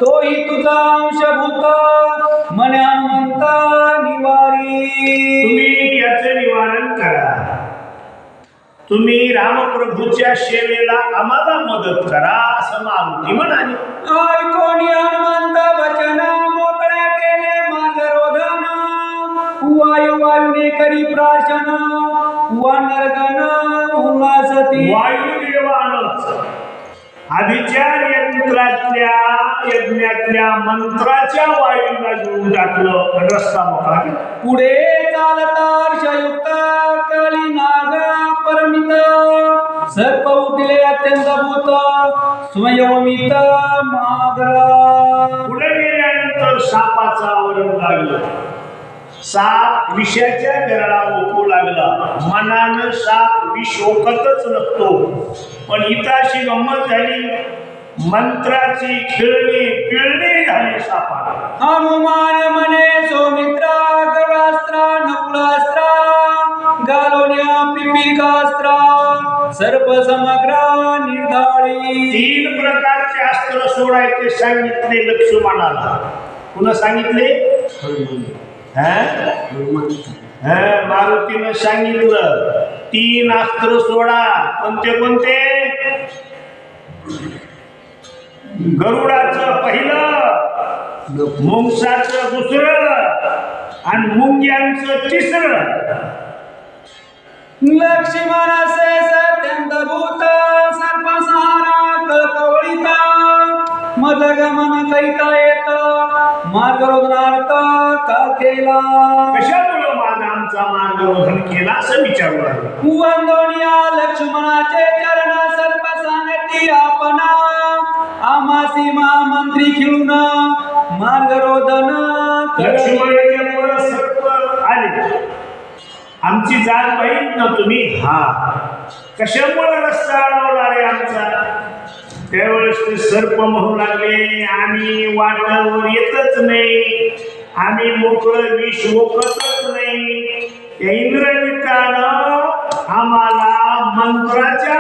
तोही तुझा अंशभूत मन हनुमंता निवारी. तुम्ही याचे निवारण करा. तुम्ही रामप्रभूच्या सेवेला आम्हाला मदत करा असं मारुती म्हणाले. ऐकोनी हनुमंत वचन मोकळे केले मार्गरोधन. वायुने करी प्राशन वानरगण उल्हासती. वायुदेवानच अभिचार यज्ञातल्या मंत्राच्या वायूला घेऊन टाकलं आणि रस्ता मोकळा केला. पुढे चालता हर्षयुक्त कली नाग परमित. सर्प उठले अत्यंत भूत स्वयंमित मागला. पुढे गेल्यानंतर सापाचं आवरण लागलं. साप विषाच्या गरळा ओकू लागला. मनानं साप विष ओकतच नसतो, पण इथं अशी गंमत झाली. मंत्राची खेळणी पिळणी झाली सापाला. हनुमान म्हणे सौमित्रा गरुडास्त्रा नकुलास्त्रा गालोन्या पिपीलिकास्त्रा सर्प समग्र निर्धारी. 3 प्रकारचे अस्त्र सोडायचे सांगितले लक्ष्मणाला. पुन्हा सांगितले मारुतीनं सांगितलं 3 अस्त्र सोडा. कोणते कोणते? गरुडाचं पहिलं, मुंगसाचं दुसरं आणि मुंग्यांचं तिसरं. लक्ष्मणसे सत्यंत भूत सर्पसहारा कळकवळीता. मदगमन करिता येत मार्गरोधनार्थ का केला. कशामुळं माझा आमचा मार्गरोधन केला असं विचारलं. वंदोनिया लक्ष्मणाचे चरण सर्प सांगती आपणा. आमासी महामंत्री खेळून मार्गरोधन लक्ष्मणाच्या मुळे सर्प आले. आमची जात पाहिजे ना तुम्ही. कशामुळे रस्ता अडवला रे आमचा. त्यावेळेस ते सर्प म्हणू लागले आम्ही वाटावर येतच नाही, आम्ही मोकळं विष ओकतच नाही. त्या इंद्रजितानं आम्हाला मंत्राच्या